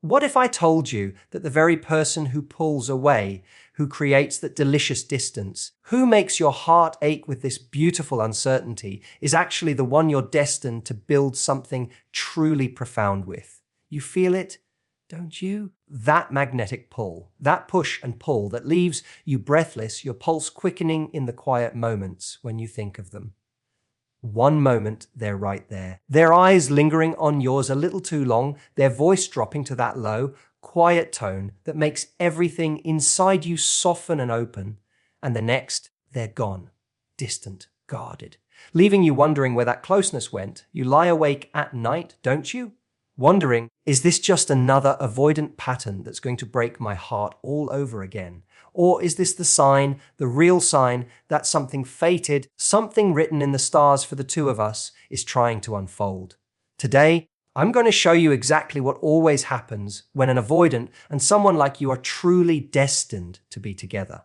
What if I told you that the very person who pulls away, who creates that delicious distance, who makes your heart ache with this beautiful uncertainty, is actually the one you're destined to build something truly profound with? You feel it, don't you? That magnetic pull, that push and pull that leaves you breathless, your pulse quickening in the quiet moments when you think of them. One moment, they're right there. Their eyes lingering on yours a little too long, their voice dropping to that low, quiet tone that makes everything inside you soften and open. And the next, they're gone, distant, guarded, leaving you wondering where that closeness went. You lie awake at night, don't you? Wondering, is this just another avoidant pattern that's going to break my heart all over again? Or is this the sign, the real sign, that something fated, something written in the stars for the two of us, is trying to unfold? Today, I'm going to show you exactly what always happens when an avoidant and someone like you are truly destined to be together.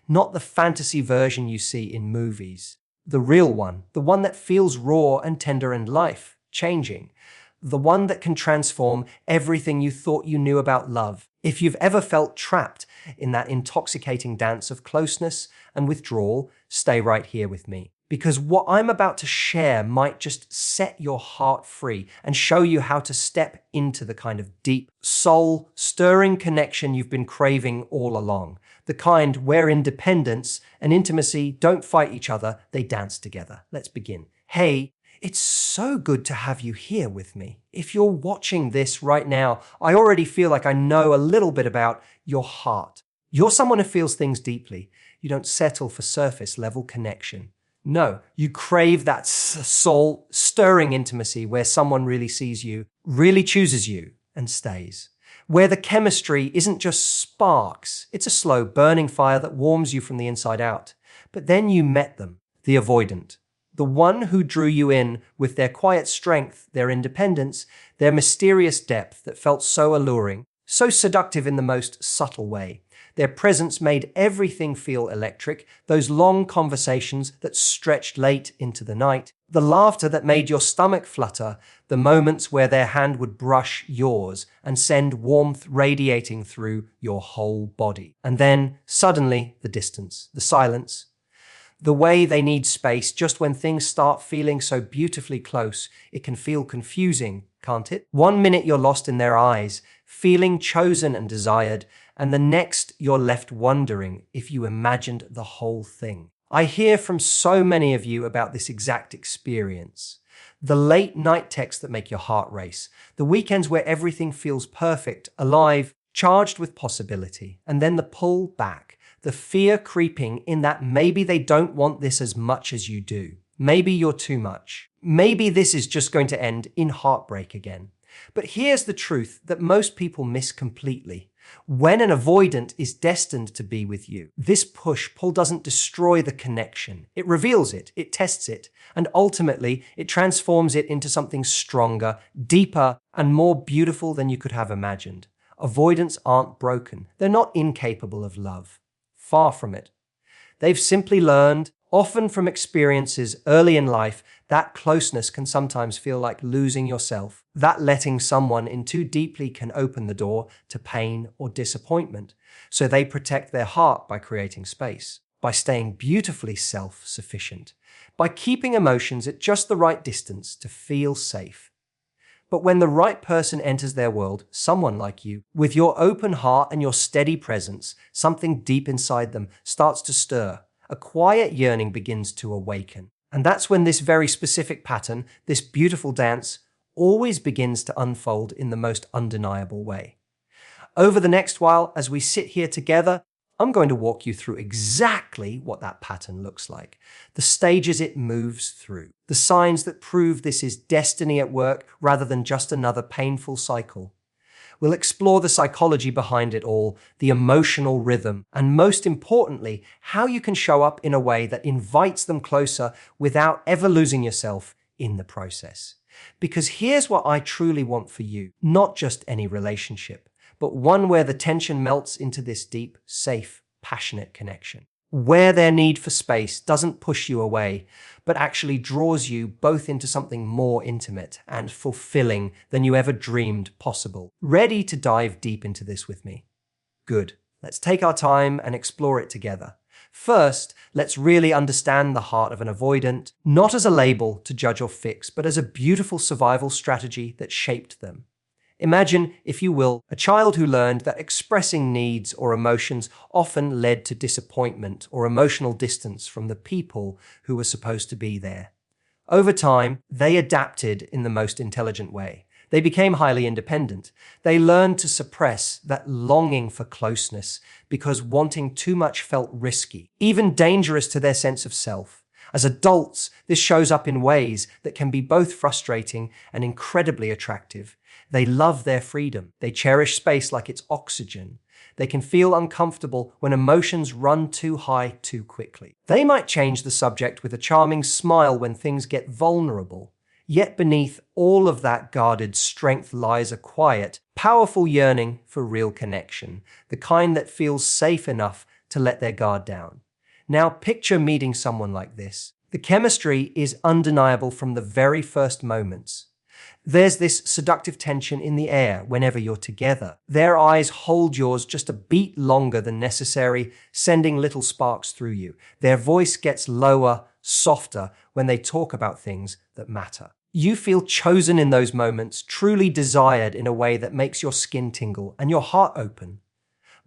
Not the fantasy version you see in movies. The real one, the one that feels raw and tender and life-changing. The one that can transform everything you thought you knew about love. If you've ever felt trapped in that intoxicating dance of closeness and withdrawal, stay right here with me. Because what I'm about to share might just set your heart free and show you how to step into the kind of deep, soul-stirring connection you've been craving all along. The kind where independence and intimacy don't fight each other, they dance together. Let's begin. Hey, it's so good to have you here with me. If you're watching this right now, I already feel like I know a little bit about your heart. You're someone who feels things deeply. You don't settle for surface-level connection. No, you crave that soul-stirring intimacy where someone really sees you, really chooses you, and stays. Where the chemistry isn't just sparks, it's a slow burning fire that warms you from the inside out. But then you met them, the avoidant. The one who drew you in with their quiet strength, their independence, their mysterious depth that felt so alluring, so seductive in the most subtle way. Their presence made everything feel electric, those long conversations that stretched late into the night, the laughter that made your stomach flutter, the moments where their hand would brush yours and send warmth radiating through your whole body. And then, suddenly, the distance, the silence. The way they need space just when things start feeling so beautifully close, it can feel confusing, can't it? 1 minute you're lost in their eyes, feeling chosen and desired, and the next you're left wondering if you imagined the whole thing. I hear from so many of you about this exact experience. The late night texts that make your heart race, the weekends where everything feels perfect, alive, charged with possibility, and then the pull back. The fear creeping in that maybe they don't want this as much as you do. Maybe you're too much. Maybe this is just going to end in heartbreak again. But here's the truth that most people miss completely. When an avoidant is destined to be with you, this push-pull doesn't destroy the connection. It reveals it, it tests it, and ultimately it transforms it into something stronger, deeper, and more beautiful than you could have imagined. Avoidants aren't broken. They're not incapable of love. Far from it. They've simply learned, often from experiences early in life, that closeness can sometimes feel like losing yourself, that letting someone in too deeply can open the door to pain or disappointment. So they protect their heart by creating space, by staying beautifully self-sufficient, by keeping emotions at just the right distance to feel safe. But when the right person enters their world, someone like you, with your open heart and your steady presence, something deep inside them starts to stir. A quiet yearning begins to awaken. And that's when this very specific pattern, this beautiful dance, always begins to unfold in the most undeniable way. Over the next while, as we sit here together, I'm going to walk you through exactly what that pattern looks like, the stages it moves through, the signs that prove this is destiny at work rather than just another painful cycle. We'll explore the psychology behind it all, the emotional rhythm, and most importantly, how you can show up in a way that invites them closer without ever losing yourself in the process. Because here's what I truly want for you, not just any relationship, but one where the tension melts into this deep, safe, passionate connection. where their need for space doesn't push you away, but actually draws you both into something more intimate and fulfilling than you ever dreamed possible. Ready to dive deep into this with me? Good. Let's take our time and explore it together. First, let's really understand the heart of an avoidant, not as a label to judge or fix, but as a beautiful survival strategy that shaped them. Imagine, if you will, a child who learned that expressing needs or emotions often led to disappointment or emotional distance from the people who were supposed to be there. Over time, they adapted in the most intelligent way. They became highly independent. They learned to suppress that longing for closeness because wanting too much felt risky, even dangerous to their sense of self. As adults, this shows up in ways that can be both frustrating and incredibly attractive. They love their freedom. They cherish space like it's oxygen. They can feel uncomfortable when emotions run too high too quickly. They might change the subject with a charming smile when things get vulnerable. Yet beneath all of that guarded strength lies a quiet, powerful yearning for real connection, the kind that feels safe enough to let their guard down. Now picture meeting someone like this. The chemistry is undeniable from the very first moments. There's this seductive tension in the air whenever you're together. Their eyes hold yours just a beat longer than necessary, sending little sparks through you. Their voice gets lower, softer when they talk about things that matter. You feel chosen in those moments, truly desired in a way that makes your skin tingle and your heart open.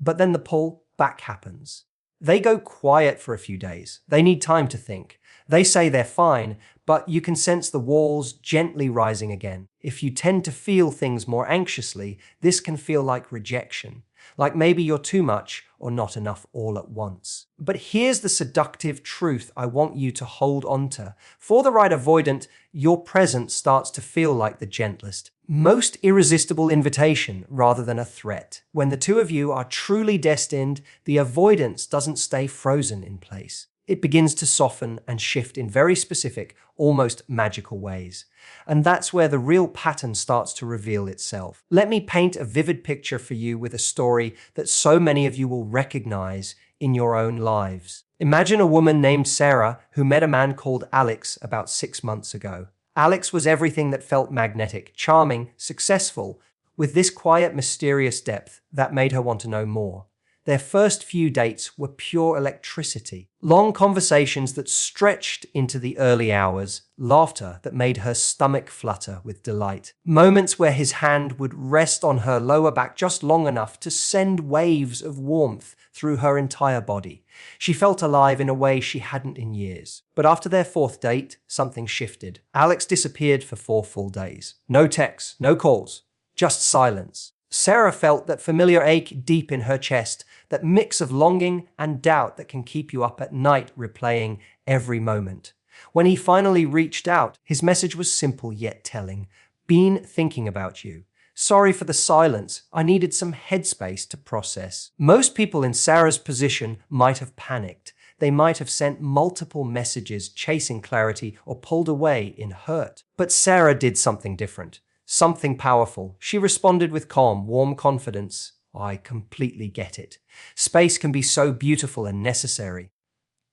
But then the pull back happens. They go quiet for a few days. They need time to think. They say they're fine, but you can sense the walls gently rising again. If you tend to feel things more anxiously, this can feel like rejection, like maybe you're too much or not enough all at once. But here's the seductive truth I want you to hold on to. For the right avoidant, your presence starts to feel like the gentlest, most irresistible invitation rather than a threat. When the two of you are truly destined, the avoidance doesn't stay frozen in place. It begins to soften and shift in very specific, almost magical ways. And that's where the real pattern starts to reveal itself. Let me paint a vivid picture for you with a story that so many of you will recognize in your own lives. Imagine a woman named Sarah who met a man called Alex about 6 months ago. Alex was everything that felt magnetic, charming, successful, with this quiet, mysterious depth that made her want to know more. Their first few dates were pure electricity. Long conversations that stretched into the early hours, laughter that made her stomach flutter with delight. Moments where his hand would rest on her lower back just long enough to send waves of warmth through her entire body. She felt alive in a way she hadn't in years. But after their fourth date, something shifted. Alex disappeared for 4 full days. No texts, no calls, just silence. Sarah felt that familiar ache deep in her chest, that mix of longing and doubt that can keep you up at night replaying every moment. When he finally reached out, his message was simple yet telling. Been thinking about you. Sorry for the silence. I needed some headspace to process. Most people in Sarah's position might have panicked. They might have sent multiple messages chasing clarity or pulled away in hurt. But Sarah did something different. Something powerful. She responded with calm, warm confidence. I completely get it. Space can be so beautiful and necessary.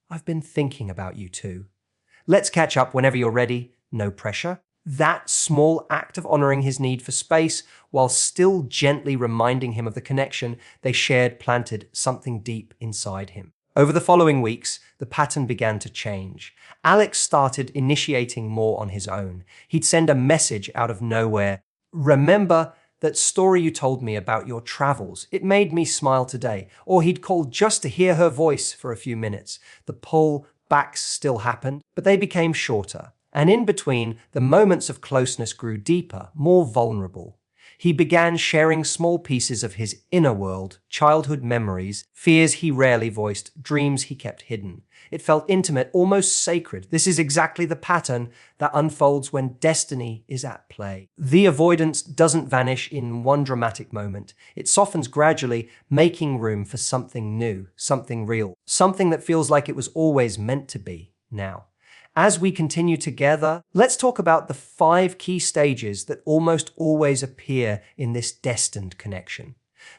I've been thinking about you too. Let's catch up whenever you're ready. No pressure. That small act of honoring his need for space while still gently reminding him of the connection they shared planted something deep inside him. Over the following weeks, the pattern began to change. Alex started initiating more on his own. He'd send a message out of nowhere. Remember that story you told me about your travels? It made me smile today. Or he'd call just to hear her voice for a few minutes. The pull backs still happened, but they became shorter. And in between, the moments of closeness grew deeper, more vulnerable. He began sharing small pieces of his inner world, childhood memories, fears he rarely voiced, dreams he kept hidden. It felt intimate, almost sacred. This is exactly the pattern that unfolds when destiny is at play. The avoidance doesn't vanish in one dramatic moment. It softens gradually, making room for something new, something real, something that feels like it was always meant to be now. As we continue together, let's talk about the 5 key stages that almost always appear in this destined connection.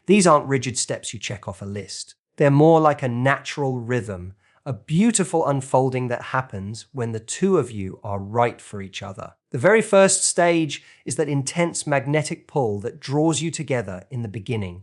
These aren't rigid steps you check off a list. They're more like a natural rhythm, a beautiful unfolding that happens when the two of you are right for each other. The very first stage is that intense magnetic pull that draws you together in the beginning.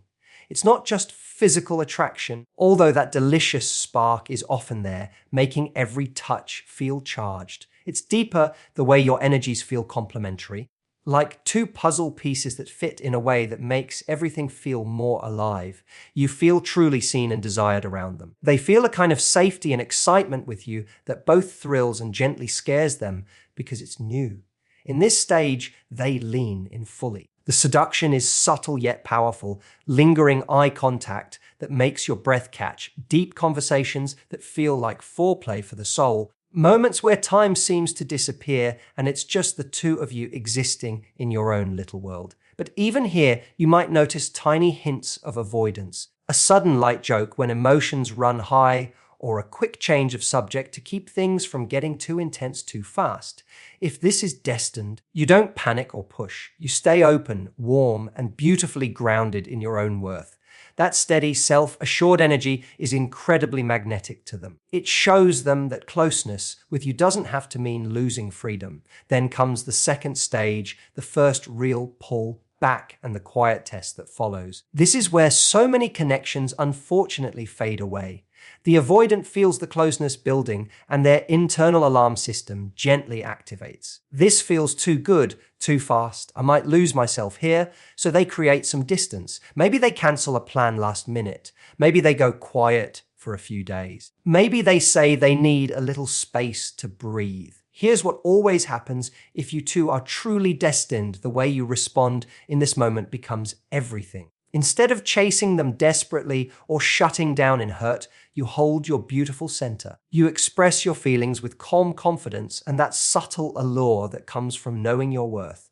It's not just physical attraction, although that delicious spark is often there, making every touch feel charged. It's deeper, the way your energies feel complementary, like two puzzle pieces that fit in a way that makes everything feel more alive. You feel truly seen and desired around them. They feel a kind of safety and excitement with you that both thrills and gently scares them because it's new. In this stage, they lean in fully. The seduction is subtle yet powerful, lingering eye contact that makes your breath catch, deep conversations that feel like foreplay for the soul, moments where time seems to disappear and it's just the two of you existing in your own little world. But even here, you might notice tiny hints of avoidance, a sudden light joke when emotions run high, or a quick change of subject to keep things from getting too intense too fast. If this is destined, you don't panic or push. You stay open, warm, and beautifully grounded in your own worth. That steady, self-assured energy is incredibly magnetic to them. It shows them that closeness with you doesn't have to mean losing freedom. Then comes the second stage, the first real pull back and the quiet test that follows. This is where so many connections unfortunately fade away. The avoidant feels the closeness building and their internal alarm system gently activates. This feels too good, too fast. I might lose myself here, so they create some distance. Maybe they cancel a plan last minute. Maybe they go quiet for a few days. Maybe they say they need a little space to breathe. Here's what always happens if you two are truly destined. The way you respond in this moment becomes everything. Instead of chasing them desperately or shutting down in hurt, you hold your beautiful center. You express your feelings with calm confidence and that subtle allure that comes from knowing your worth.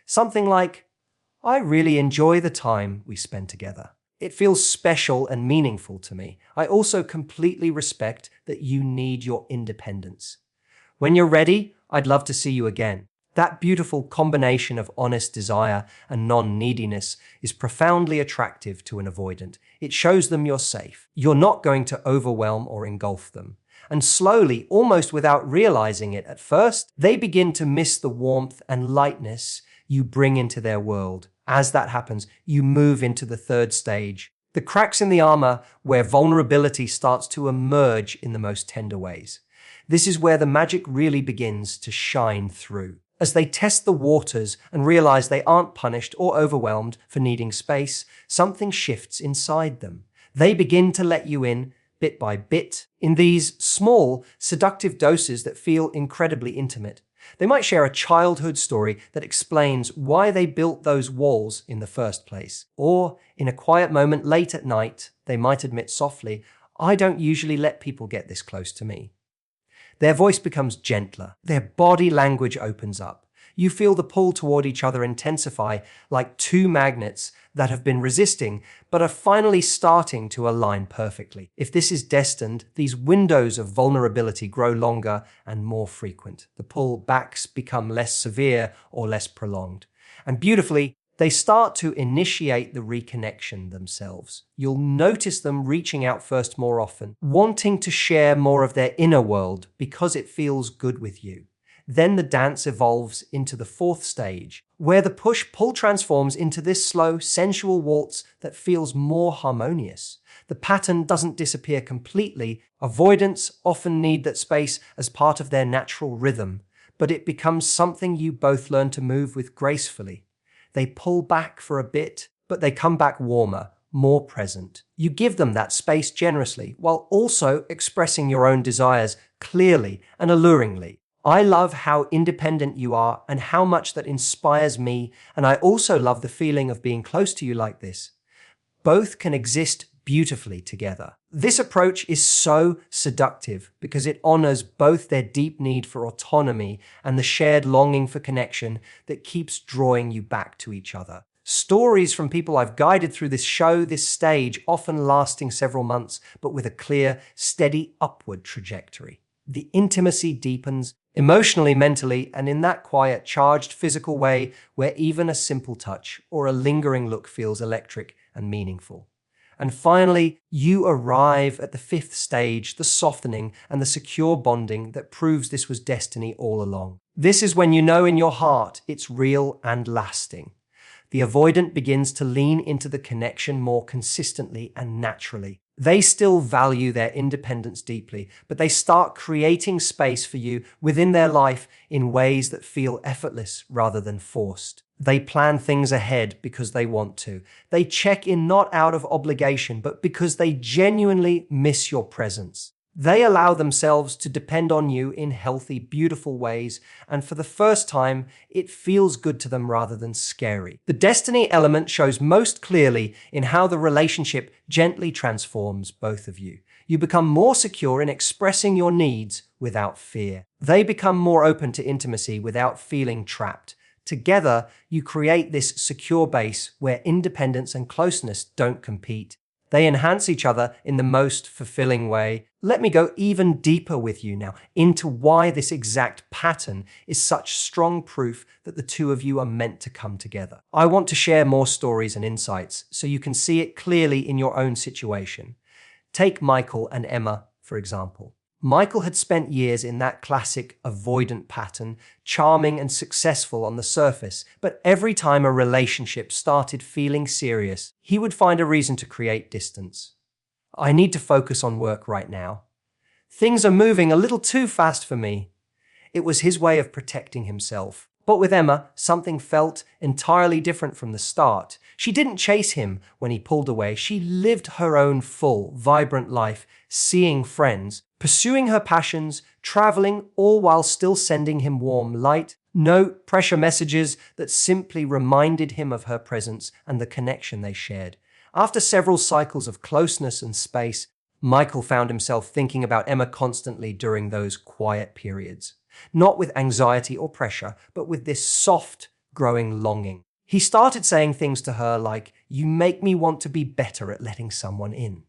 Something like, I really enjoy the time we spend together. It feels special and meaningful to me. I also completely respect that you need your independence. When you're ready, I'd love to see you again. That beautiful combination of honest desire and non-neediness is profoundly attractive to an avoidant. It shows them you're safe. You're not going to overwhelm or engulf them. And slowly, almost without realizing it at first, they begin to miss the warmth and lightness you bring into their world. As that happens, you move into the third stage, the cracks in the armor where vulnerability starts to emerge in the most tender ways. This is where the magic really begins to shine through. As they test the waters and realize they aren't punished or overwhelmed for needing space, something shifts inside them. They begin to let you in, bit by bit, in these small, seductive doses that feel incredibly intimate. They might share a childhood story that explains why they built those walls in the first place. Or, in a quiet moment late at night, they might admit softly, I don't usually let people get this close to me. Their voice becomes gentler. Their body language opens up. You feel the pull toward each other intensify like two magnets that have been resisting but are finally starting to align perfectly. If this is destined, these windows of vulnerability grow longer and more frequent. The pull backs become less severe or less prolonged. And beautifully, they start to initiate the reconnection themselves. You'll notice them reaching out first more often, wanting to share more of their inner world because it feels good with you. Then the dance evolves into the fourth stage, where the push-pull transforms into this slow, sensual waltz that feels more harmonious. The pattern doesn't disappear completely. Avoidants often need that space as part of their natural rhythm, but it becomes something you both learn to move with gracefully. They pull back for a bit, but they come back warmer, more present. You give them that space generously, while also expressing your own desires clearly and alluringly. I love how independent you are and how much that inspires me, and I also love the feeling of being close to you like this. Both can exist beautifully together. This approach is so seductive because it honors both their deep need for autonomy and the shared longing for connection that keeps drawing you back to each other. Stories from people I've guided through this show this stage, often lasting several months, but with a clear, steady upward trajectory. The intimacy deepens emotionally, mentally, and in that quiet, charged physical way where even a simple touch or a lingering look feels electric and meaningful. And finally, you arrive at the fifth stage, the softening and the secure bonding that proves this was destiny all along. This is when you know in your heart it's real and lasting. The avoidant begins to lean into the connection more consistently and naturally. They still value their independence deeply, but they start creating space for you within their life in ways that feel effortless rather than forced. They plan things ahead because they want to. They check in not out of obligation, but because they genuinely miss your presence. They allow themselves to depend on you in healthy, beautiful ways, and for the first time, it feels good to them rather than scary. The destiny element shows most clearly in how the relationship gently transforms both of you. You become more secure in expressing your needs without fear. They become more open to intimacy without feeling trapped. Together, you create this secure base where independence and closeness don't compete. They enhance each other in the most fulfilling way. Let me go even deeper with you now into why this exact pattern is such strong proof that the two of you are meant to come together. I want to share more stories and insights so you can see it clearly in your own situation. Take Michael and Emma, for example. Michael had spent years in that classic avoidant pattern, charming and successful on the surface, but every time a relationship started feeling serious, he would find a reason to create distance. I need to focus on work right now. Things are moving a little too fast for me. It was his way of protecting himself. But with Emma, something felt entirely different from the start. She didn't chase him when he pulled away. She lived her own full, vibrant life, seeing friends, pursuing her passions, traveling, all while still sending him warm light, no pressure messages that simply reminded him of her presence and the connection they shared. After several cycles of closeness and space, Michael found himself thinking about Emma constantly during those quiet periods. Not with anxiety or pressure, but with this soft, growing longing. He started saying things to her like, "You make me want to be better at letting someone in."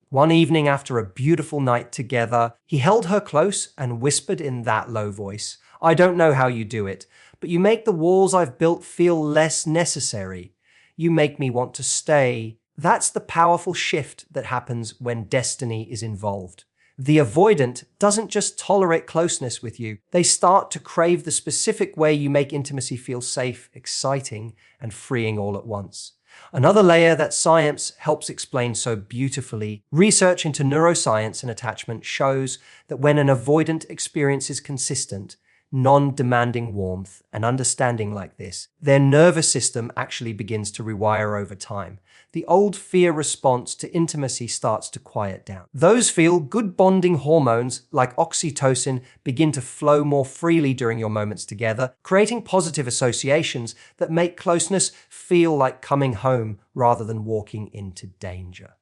One evening after a beautiful night together, he held her close and whispered in that low voice, "I don't know how you do it, but you make the walls I've built feel less necessary. You make me want to stay." That's the powerful shift that happens when destiny is involved. The avoidant doesn't just tolerate closeness with you, they start to crave the specific way you make intimacy feel safe, exciting, and freeing all at once. Another layer that science helps explain so beautifully, research into neuroscience and attachment shows that when an avoidant experiences consistent, non-demanding warmth and understanding like this, their nervous system actually begins to rewire over time. The old fear response to intimacy starts to quiet down. Those feel-good bonding hormones like oxytocin begin to flow more freely during your moments together, creating positive associations that make closeness feel like coming home rather than walking into danger.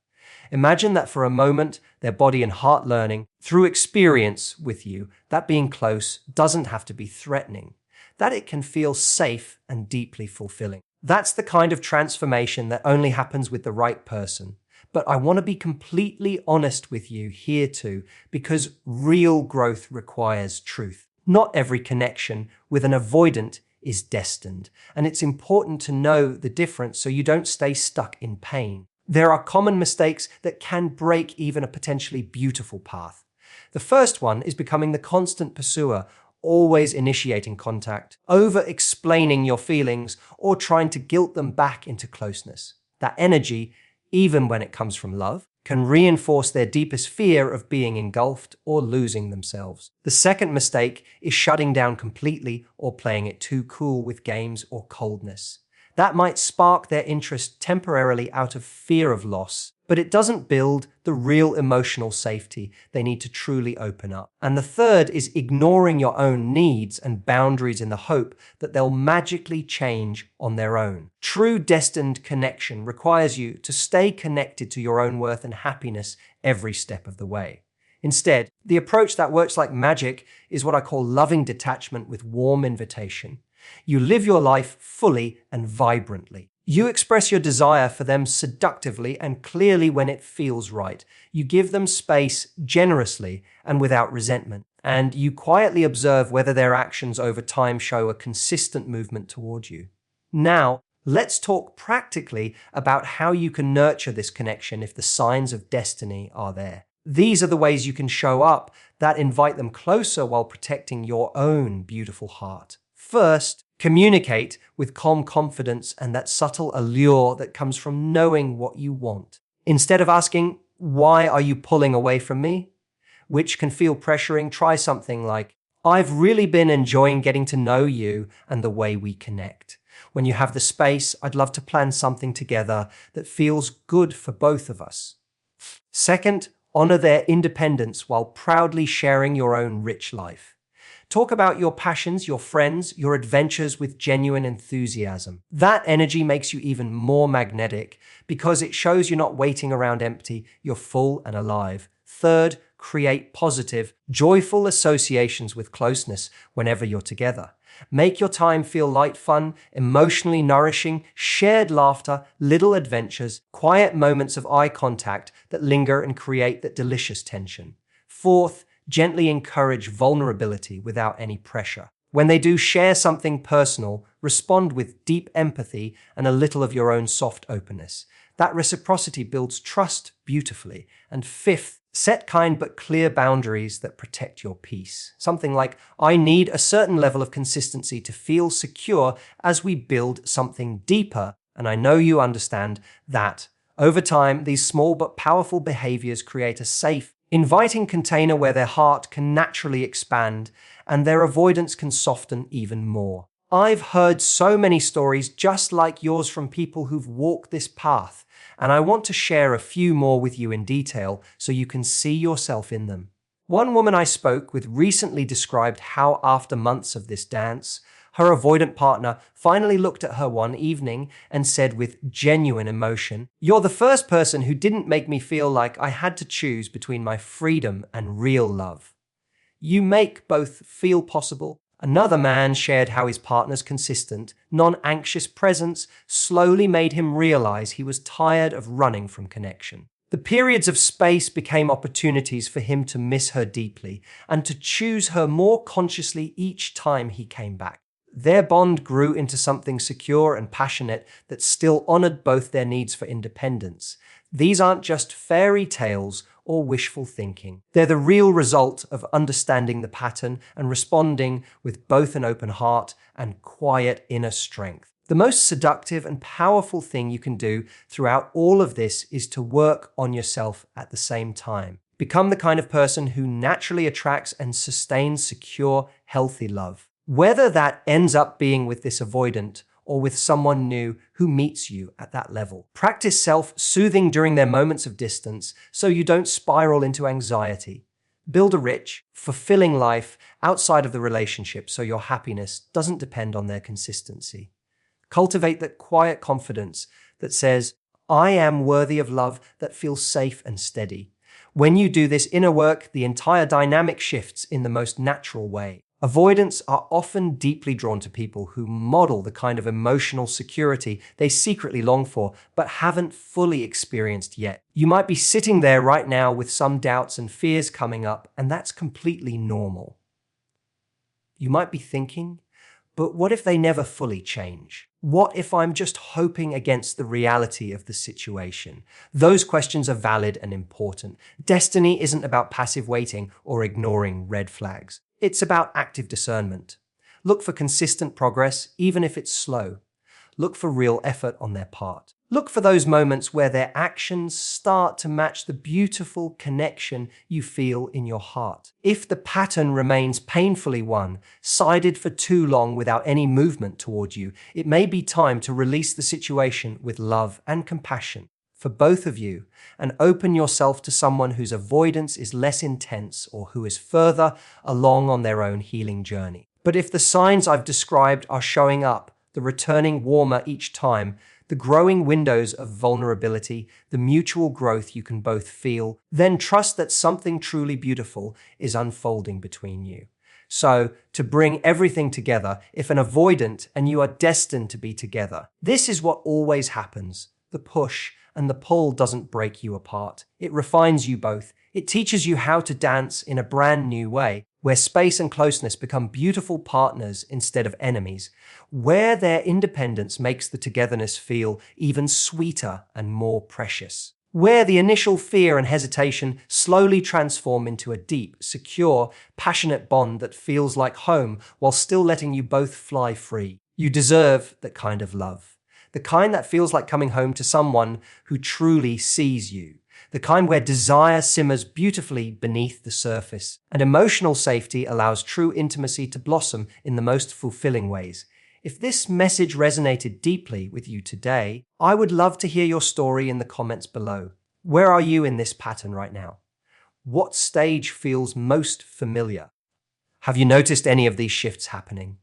Imagine that for a moment, their body and heart learning, through experience with you, that being close doesn't have to be threatening, that it can feel safe and deeply fulfilling. That's the kind of transformation that only happens with the right person. But I want to be completely honest with you here too, because real growth requires truth. Not every connection with an avoidant is destined, and it's important to know the difference so you don't stay stuck in pain. There are common mistakes that can break even a potentially beautiful path. The first one is becoming the constant pursuer, always initiating contact, over-explaining your feelings, or trying to guilt them back into closeness. That energy, even when it comes from love, can reinforce their deepest fear of being engulfed or losing themselves. The second mistake is shutting down completely or playing it too cool with games or coldness. That might spark their interest temporarily out of fear of loss, but it doesn't build the real emotional safety they need to truly open up. And the third is ignoring your own needs and boundaries in the hope that they'll magically change on their own. True destined connection requires you to stay connected to your own worth and happiness every step of the way. Instead, the approach that works like magic is what I call loving detachment with warm invitation. You live your life fully and vibrantly. You express your desire for them seductively and clearly when it feels right. You give them space generously and without resentment. And you quietly observe whether their actions over time show a consistent movement toward you. Now, Let's talk practically about how you can nurture this connection if the signs of destiny are there. These are the ways you can show up that invite them closer while protecting your own beautiful heart. First, communicate with calm confidence and that subtle allure that comes from knowing what you want. Instead of asking, "Why are you pulling away from me?" which can feel pressuring, try something like, "I've really been enjoying getting to know you and the way we connect. When you have the space, I'd love to plan something together that feels good for both of us." Second, honor their independence while proudly sharing your own rich life. Talk about your passions, your friends, your adventures with genuine enthusiasm. That energy makes you even more magnetic because it shows you're not waiting around empty, you're full and alive. Third, create positive, joyful associations with closeness whenever you're together. Make your time feel light, fun, emotionally nourishing, shared laughter, little adventures, quiet moments of eye contact that linger and create that delicious tension. Fourth, gently encourage vulnerability without any pressure. When they do share something personal, respond with deep empathy and a little of your own soft openness. That reciprocity builds trust beautifully. And fifth, set kind but clear boundaries that protect your peace. Something like, "I need a certain level of consistency to feel secure as we build something deeper, and I know you understand that." Over time, these small but powerful behaviors create a safe, inviting container where their heart can naturally expand and their avoidance can soften even more. I've heard so many stories just like yours from people who've walked this path, and I want to share a few more with you in detail so you can see yourself in them. One woman I spoke with recently described how after months of this dance, her avoidant partner finally looked at her one evening and said with genuine emotion, "You're the first person who didn't make me feel like I had to choose between my freedom and real love. You make both feel possible." Another man shared how his partner's consistent, non-anxious presence slowly made him realize he was tired of running from connection. The periods of space became opportunities for him to miss her deeply and to choose her more consciously each time he came back. Their bond grew into something secure and passionate that still honored both their needs for independence. These aren't just fairy tales or wishful thinking. They're the real result of understanding the pattern and responding with both an open heart and quiet inner strength. The most seductive and powerful thing you can do throughout all of this is to work on yourself at the same time. Become the kind of person who naturally attracts and sustains secure, healthy love. Whether that ends up being with this avoidant or with someone new who meets you at that level. Practice self-soothing during their moments of distance so you don't spiral into anxiety. Build a rich, fulfilling life outside of the relationship so your happiness doesn't depend on their consistency. Cultivate that quiet confidence that says, "I am worthy of love that feels safe and steady." When you do this inner work, the entire dynamic shifts in the most natural way. Avoidants are often deeply drawn to people who model the kind of emotional security they secretly long for, but haven't fully experienced yet. You might be sitting there right now with some doubts and fears coming up, and that's completely normal. You might be thinking, but what if they never fully change? What if I'm just hoping against the reality of the situation? Those questions are valid and important. Destiny isn't about passive waiting or ignoring red flags. It's about active discernment. Look for consistent progress, even if it's slow. Look for real effort on their part. Look for those moments where their actions start to match the beautiful connection you feel in your heart. If the pattern remains painfully one-sided for too long without any movement toward you, it may be time to release the situation with love and compassion for both of you and open yourself to someone whose avoidance is less intense or who is further along on their own healing journey. But if the signs I've described are showing up, the returning warmer each time, the growing windows of vulnerability, the mutual growth you can both feel, then trust that something truly beautiful is unfolding between you. So, to bring everything together, if an avoidant and you are destined to be together, this is what always happens. the push, and the pull doesn't break you apart. It refines you both. It teaches you how to dance in a brand new way, where space and closeness become beautiful partners instead of enemies, where their independence makes the togetherness feel even sweeter and more precious, where the initial fear and hesitation slowly transform into a deep, secure, passionate bond that feels like home while still letting you both fly free. You deserve that kind of love. The kind that feels like coming home to someone who truly sees you. The kind where desire simmers beautifully beneath the surface, and emotional safety allows true intimacy to blossom in the most fulfilling ways. If this message resonated deeply with you today, I would love to hear your story in the comments below. Where are you in this pattern right now? What stage feels most familiar? Have you noticed any of these shifts happening?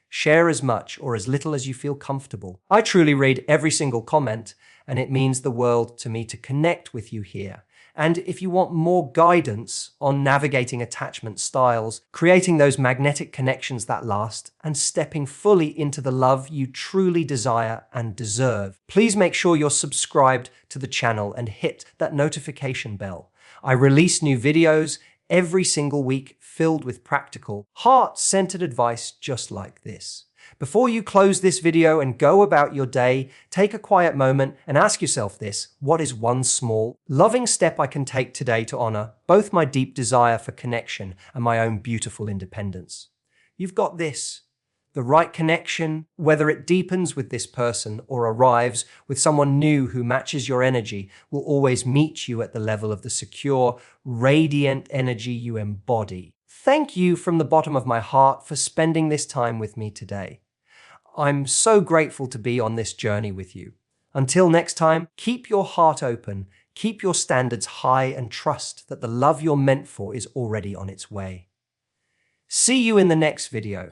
Share as much or as little as you feel comfortable. I truly read every single comment, and it means the world to me to connect with you here. And if you want more guidance on navigating attachment styles, creating those magnetic connections that last, and stepping fully into the love you truly desire and deserve, please make sure you're subscribed to the channel and hit that notification bell. I release new videos every single week filled with practical, heart-centered advice just like this. Before you close this video and go about your day, take a quiet moment and ask yourself this: what is one small, loving step I can take today to honor both my deep desire for connection and my own beautiful independence? You've got this. The right connection, whether it deepens with this person or arrives with someone new who matches your energy, will always meet you at the level of the secure, radiant energy you embody. Thank you from the bottom of my heart for spending this time with me today. I'm so grateful to be on this journey with you. Until next time, keep your heart open, keep your standards high, and trust that the love you're meant for is already on its way. See you in the next video.